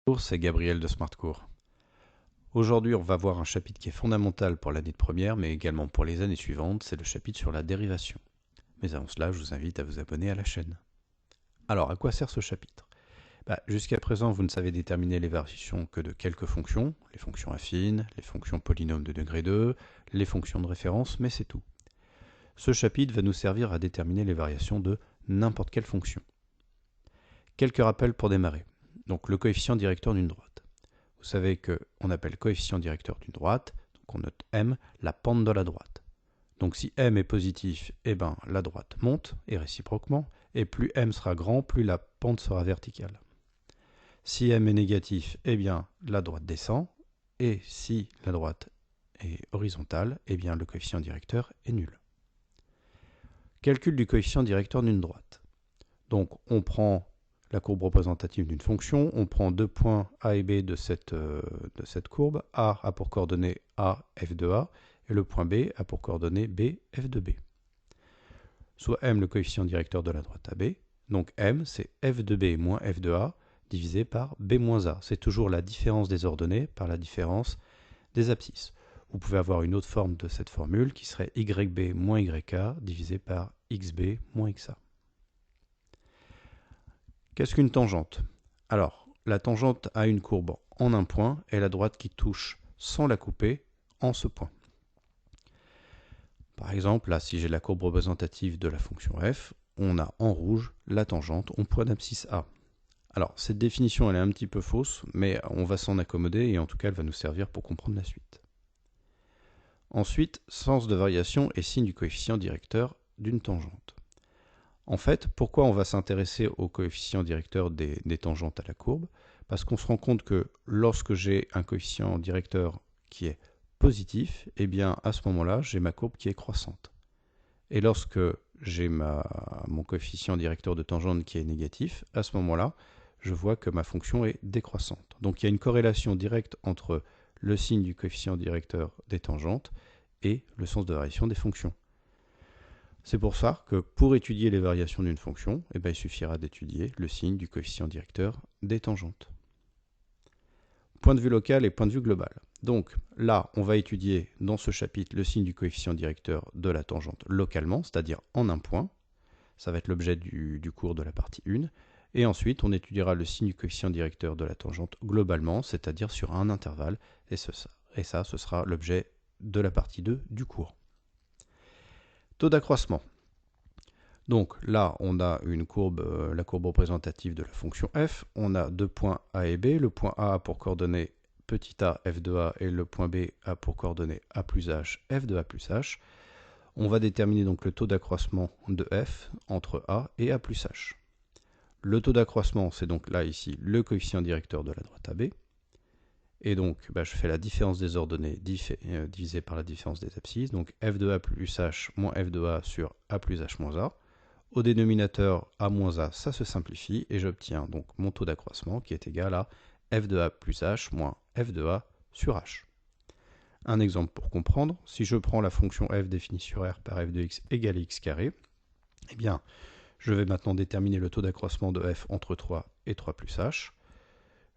Bonjour, c'est Gabriel de SmartCours. Aujourd'hui, on va voir un chapitre qui est fondamental pour l'année de première, mais également pour les années suivantes, c'est le chapitre sur la dérivation. Mais avant cela, je vous invite à vous abonner à la chaîne. Alors, à quoi sert ce chapitre? Jusqu'à présent, vous ne savez déterminer les variations que de quelques fonctions, les fonctions affines, les fonctions polynômes de degré 2, les fonctions de référence, mais c'est tout. Ce chapitre va nous servir à déterminer les variations de n'importe quelle fonction. Quelques rappels pour démarrer. Donc, le coefficient directeur d'une droite. Vous savez qu'on appelle coefficient directeur d'une droite, donc on note m, la pente de la droite. Donc si m est positif, la droite monte, et réciproquement, et plus m sera grand, plus la pente sera verticale. Si m est négatif, la droite descend, et si la droite est horizontale, le coefficient directeur est nul. Calcul du coefficient directeur d'une droite. Donc on prend la courbe représentative d'une fonction, on prend deux points A et B de cette courbe. A a pour coordonnées A, f de A, et le point B a pour coordonnées B, f de B. Soit M le coefficient directeur de la droite AB, donc M c'est f de B moins f de A divisé par B moins A. C'est toujours la différence des ordonnées par la différence des abscisses. Vous pouvez avoir une autre forme de cette formule qui serait YB moins YA divisé par XB moins XA. Qu'est-ce qu'une tangente? Alors, la tangente a une courbe en un point et la droite qui touche sans la couper en ce point. Par exemple, là, si j'ai la courbe représentative de la fonction f, on a en rouge la tangente en point d'abscisse A. Alors, cette définition, elle est un petit peu fausse, mais on va s'en accommoder et en tout cas, elle va nous servir pour comprendre la suite. Ensuite, sens de variation et signe du coefficient directeur d'une tangente. En fait, pourquoi on va s'intéresser au coefficient directeur des tangentes à la courbe? Parce qu'on se rend compte que lorsque j'ai un coefficient directeur qui est positif, à ce moment-là, j'ai ma courbe qui est croissante. Et lorsque j'ai mon coefficient directeur de tangente qui est négatif, à ce moment-là, je vois que ma fonction est décroissante. Donc il y a une corrélation directe entre le signe du coefficient directeur des tangentes et le sens de variation des fonctions. C'est pour ça que pour étudier les variations d'une fonction, il suffira d'étudier le signe du coefficient directeur des tangentes. Point de vue local et point de vue global. Donc là, on va étudier dans ce chapitre le signe du coefficient directeur de la tangente localement, c'est-à-dire en un point. Ça va être l'objet du cours de la partie 1. Et ensuite, on étudiera le signe du coefficient directeur de la tangente globalement, c'est-à-dire sur un intervalle. Et ça, ce sera l'objet de la partie 2 du cours. Taux d'accroissement. Donc là, on a une courbe, la courbe représentative de la fonction f. On a deux points A et B. Le point A a pour coordonnées petit a, f de A, et le point B a pour coordonnées a plus h, f de A plus h. On va déterminer donc le taux d'accroissement de f entre A et A plus h. Le taux d'accroissement, c'est donc là, ici, le coefficient directeur de la droite AB. Et donc, je fais la différence des ordonnées divisée par la différence des abscisses. Donc, f de a plus h moins f de a sur a plus h moins a. Au dénominateur a moins a, ça se simplifie. Et j'obtiens donc mon taux d'accroissement qui est égal à f de a plus h moins f de a sur h. Un exemple pour comprendre. Si je prends la fonction f définie sur r par f de x égale x carré, je vais maintenant déterminer le taux d'accroissement de f entre 3 et 3 plus h.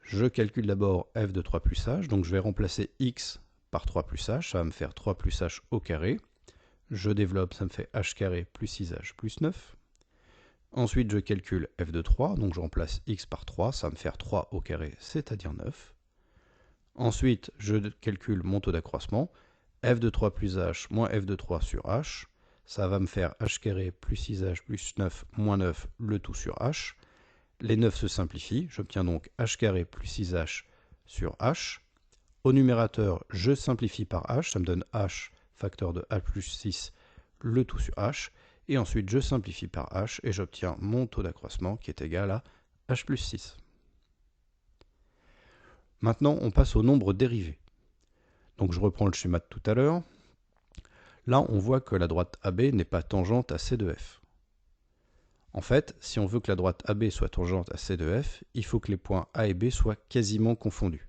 Je calcule d'abord f de 3 plus h, donc je vais remplacer x par 3 plus h, ça va me faire 3 plus h au carré. Je développe, ça me fait h carré plus 6h plus 9. Ensuite, je calcule f de 3, donc je remplace x par 3, ça va me faire 3 au carré, c'est-à-dire 9. Ensuite, je calcule mon taux d'accroissement, f de 3 plus h moins f de 3 sur h, ça va me faire h carré plus 6h plus 9 moins 9, le tout sur h. Les 9 se simplifient, j'obtiens donc h carré plus 6h sur h. Au numérateur, je simplifie par h, ça me donne h facteur de h plus 6, le tout sur h. Et ensuite, je simplifie par h et j'obtiens mon taux d'accroissement qui est égal à h plus 6. Maintenant, on passe au nombre dérivé. Donc je reprends le schéma de tout à l'heure. Là, on voit que la droite AB n'est pas tangente à C de F. En fait, si on veut que la droite AB soit tangente à C de F, il faut que les points A et B soient quasiment confondus.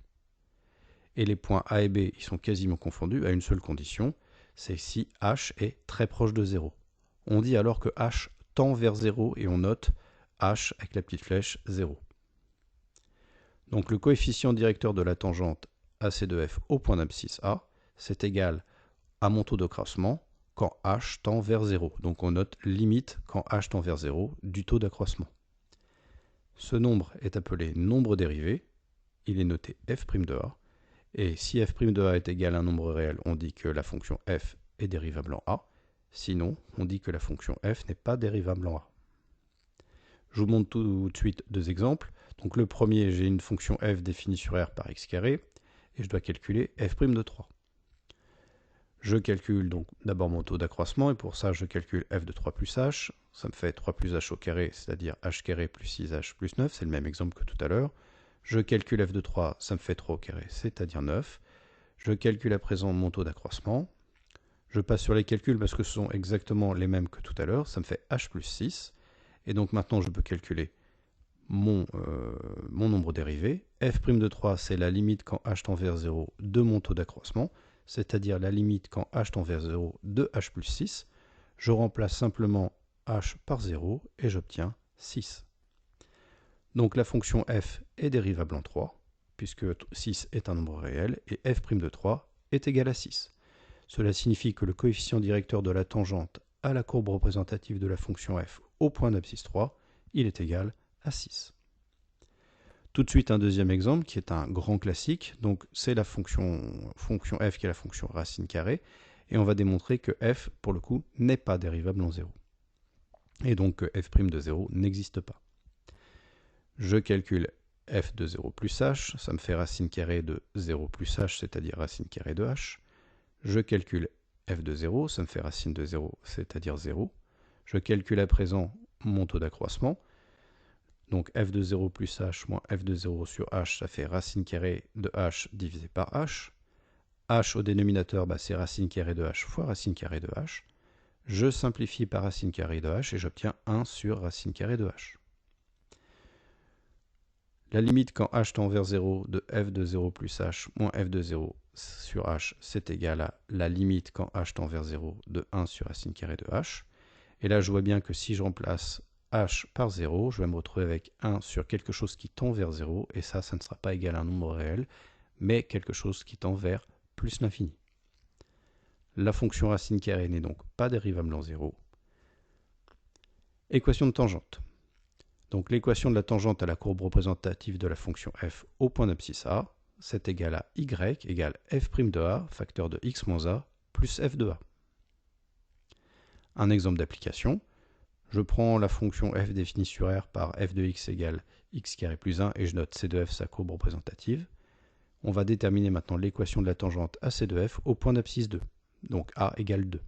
Et les points A et B ils sont quasiment confondus à une seule condition, c'est si H est très proche de 0. On dit alors que H tend vers 0 et on note H avec la petite flèche 0. Donc le coefficient directeur de la tangente AC de f au point d'abscisse A, c'est égal à mon taux de croissement quand h tend vers 0. Donc on note limite quand h tend vers 0 du taux d'accroissement. Ce nombre est appelé nombre dérivé, il est noté f' de A, et si f' de A est égal à un nombre réel, on dit que la fonction f est dérivable en A, sinon on dit que la fonction f n'est pas dérivable en A. Je vous montre tout de suite deux exemples. Donc le premier, j'ai une fonction f définie sur R par x carré, et je dois calculer f' de 3. Je calcule donc d'abord mon taux d'accroissement, et pour ça je calcule f de 3 plus h, ça me fait 3 plus h au carré, c'est-à-dire h carré plus 6h plus 9, c'est le même exemple que tout à l'heure. Je calcule f de 3, ça me fait 3 au carré, c'est-à-dire 9. Je calcule à présent mon taux d'accroissement. Je passe sur les calculs parce que ce sont exactement les mêmes que tout à l'heure, ça me fait h plus 6. Et donc maintenant je peux calculer mon nombre dérivé. f' de 3, c'est la limite quand h tend vers 0 de mon taux d'accroissement, c'est-à-dire la limite quand h tend vers 0 de h plus 6. Je remplace simplement h par 0 et j'obtiens 6. Donc la fonction f est dérivable en 3, puisque 6 est un nombre réel, et f' de 3 est égal à 6. Cela signifie que le coefficient directeur de la tangente à la courbe représentative de la fonction f au point d'abscisse 3, il est égal à 6. Tout de suite un deuxième exemple qui est un grand classique, donc c'est la fonction f qui est la fonction racine carrée, et on va démontrer que f, pour le coup, n'est pas dérivable en 0. Et donc que f' de 0 n'existe pas. Je calcule f de 0 plus h, ça me fait racine carrée de 0 plus h, c'est-à-dire racine carrée de h. Je calcule f de 0, ça me fait racine de 0, c'est-à-dire 0. Je calcule à présent mon taux d'accroissement. Donc f de 0 plus h moins f de 0 sur h, ça fait racine carrée de h divisé par h. H au dénominateur, c'est racine carrée de h fois racine carrée de h. Je simplifie par racine carrée de h et j'obtiens 1 sur racine carrée de h. La limite quand h tend vers 0 de f de 0 plus h moins f de 0 sur h, c'est égal à la limite quand h tend vers 0 de 1 sur racine carrée de h. Et là, je vois bien que si je remplace h par 0, je vais me retrouver avec 1 sur quelque chose qui tend vers 0, et ça ne sera pas égal à un nombre réel, mais quelque chose qui tend vers plus l'infini. La fonction racine carrée n'est donc pas dérivable en 0. Équation de tangente. Donc l'équation de la tangente à la courbe représentative de la fonction f au point d'abscisse A, c'est égal à y égale f' de A, facteur de x moins a, plus f de A. Un exemple d'application, je prends la fonction f définie sur R par f de x égale x carré plus 1 et je note c de f sa courbe représentative. On va déterminer maintenant l'équation de la tangente à c de f au point d'abscisse 2, donc a égale 2.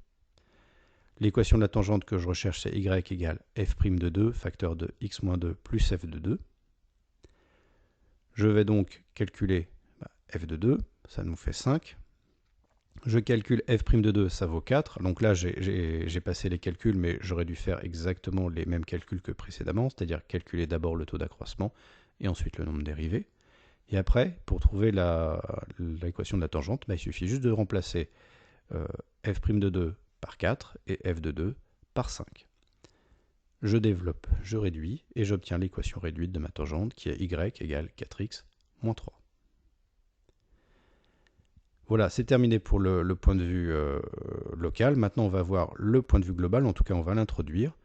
L'équation de la tangente que je recherche, c'est y égale f' de 2, facteur de x moins 2 plus f de 2. Je vais donc calculer f de 2, ça nous fait 5. Je calcule f' de 2, ça vaut 4. Donc là, j'ai passé les calculs, mais j'aurais dû faire exactement les mêmes calculs que précédemment, c'est-à-dire calculer d'abord le taux d'accroissement et ensuite le nombre dérivé. Et après, pour trouver l'équation de la tangente, il suffit juste de remplacer f' de 2 par 4 et f de 2 par 5. Je développe, je réduis, et j'obtiens l'équation réduite de ma tangente qui est y égale 4x moins 3. Voilà, c'est terminé pour le point de vue local. Maintenant, on va voir le point de vue global, en tout cas, on va l'introduire.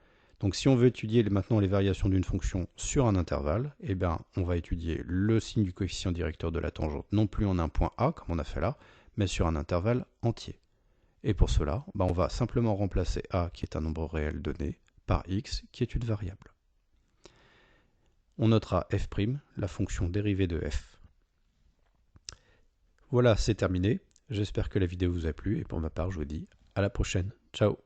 Donc, si on veut étudier maintenant les variations d'une fonction sur un intervalle, eh bien, on va étudier le signe du coefficient directeur de la tangente, non plus en un point A, comme on a fait là, mais sur un intervalle entier. Et pour cela, on va simplement remplacer A, qui est un nombre réel donné, par X, qui est une variable. On notera f', la fonction dérivée de f. Voilà, c'est terminé. J'espère que la vidéo vous a plu, et pour ma part, je vous dis à la prochaine. Ciao!